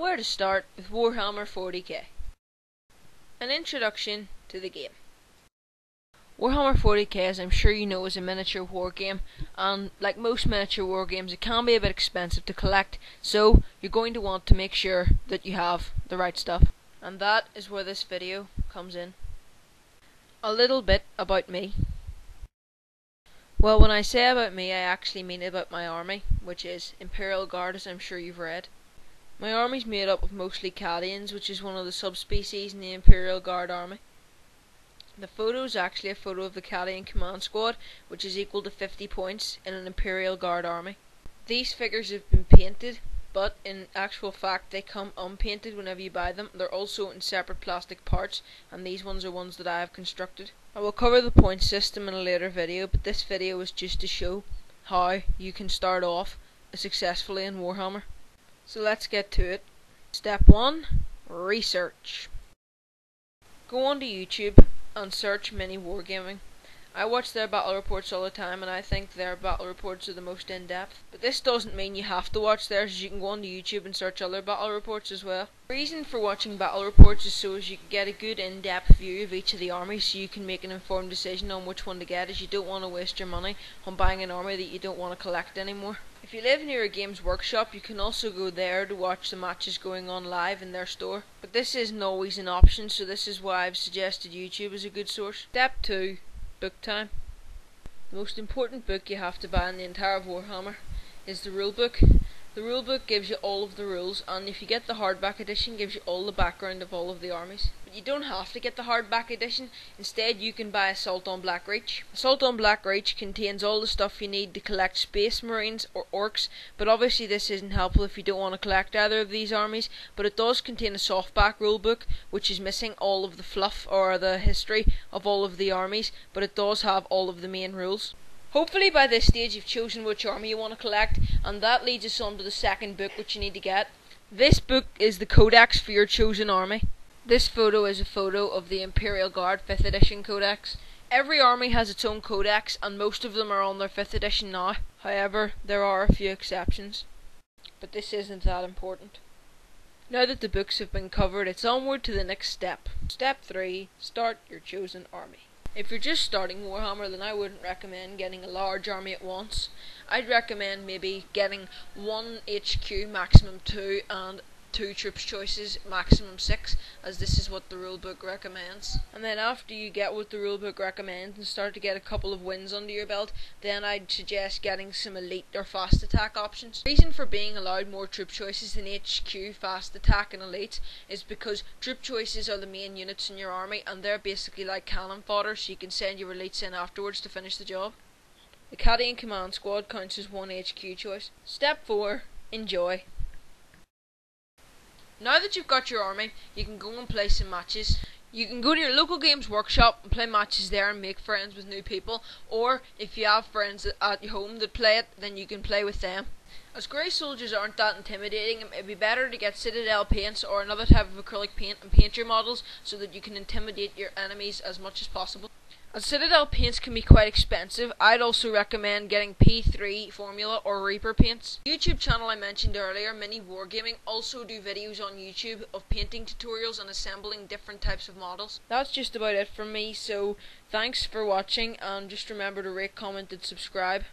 Where to start with Warhammer 40k. An introduction to the game. Warhammer 40k, as I'm sure you know, is a miniature war game, and like most miniature war games, it can be a bit expensive to collect, so you're going to want to make sure that you have the right stuff. And that is where this video comes in. A little bit about me. Well, when I say about me, I actually mean about my army, which is Imperial Guard, as I'm sure you've read. My army's made up of mostly Cadians, which is one of the subspecies in the Imperial Guard army. The photo is actually a photo of the Cadian command squad, which is equal to 50 points in an Imperial Guard army. These figures have been painted, but in actual fact they come unpainted whenever you buy them. They're also in separate plastic parts, and these ones are ones that I have constructed. I will cover the point system in a later video, but this video is just to show how you can start off successfully in Warhammer. So let's get to it. Step 1. Research. Go onto YouTube and search mini wargaming. I watch their battle reports all the time, and I think their battle reports are the most in-depth. But this doesn't mean you have to watch theirs. You can go onto YouTube and search other battle reports as well. The reason for watching battle reports is so as you can get a good in-depth view of each of the armies, so you can make an informed decision on which one to get, as you don't want to waste your money on buying an army that you don't want to collect anymore. If you live near a Games Workshop, you can also go there to watch the matches going on live in their store. But this isn't always an option, so this is why I've suggested YouTube as a good source. Step 2. Book time. The most important book you have to buy in the entire Warhammer is the rulebook. The rulebook gives you all of the rules, and if you get the hardback edition, gives you all the background of all of the armies. But you don't have to get the hardback edition. Instead, you can buy Assault on Black Reach. Assault on Black Reach contains all the stuff you need to collect Space Marines or Orcs, but obviously this isn't helpful if you don't want to collect either of these armies. But it does contain a softback rulebook, which is missing all of the fluff or the history of all of the armies, but it does have all of the main rules. Hopefully by this stage you've chosen which army you want to collect, and that leads us on to the second book which you need to get. This book is the Codex for your chosen army. This photo is a photo of the Imperial Guard 5th edition Codex. Every army has its own codex, and most of them are on their 5th edition now. However, there are a few exceptions. But this isn't that important. Now that the books have been covered, it's onward to the next step. Step 3. Start your chosen army. If you're just starting Warhammer, then I wouldn't recommend getting a large army at once. I'd recommend maybe getting 1 HQ, maximum 2, and 2 troops choices, maximum 6, as this is what the rulebook recommends. And then after you get what the rulebook recommends and start to get a couple of wins under your belt, then I'd suggest getting some elite or fast attack options. The reason for being allowed more troop choices than HQ, fast attack and elite is because troop choices are the main units in your army, and they're basically like cannon fodder, so you can send your elites in afterwards to finish the job. The Cadian command squad counts as 1 HQ choice. Step 4. Enjoy. Now that you've got your army, you can go and play some matches. You can go to your local Games Workshop and play matches there and make friends with new people, or if you have friends at your home that play it, then you can play with them. As grey soldiers aren't that intimidating, it may be better to get Citadel paints or another type of acrylic paint and paint your models so that you can intimidate your enemies as much as possible. As Citadel paints can be quite expensive, I'd also recommend getting P3 Formula or Reaper paints. The YouTube channel I mentioned earlier, Mini Wargaming, also do videos on YouTube of painting tutorials and assembling different types of models. That's just about it from me, so thanks for watching, and just remember to rate, comment and subscribe.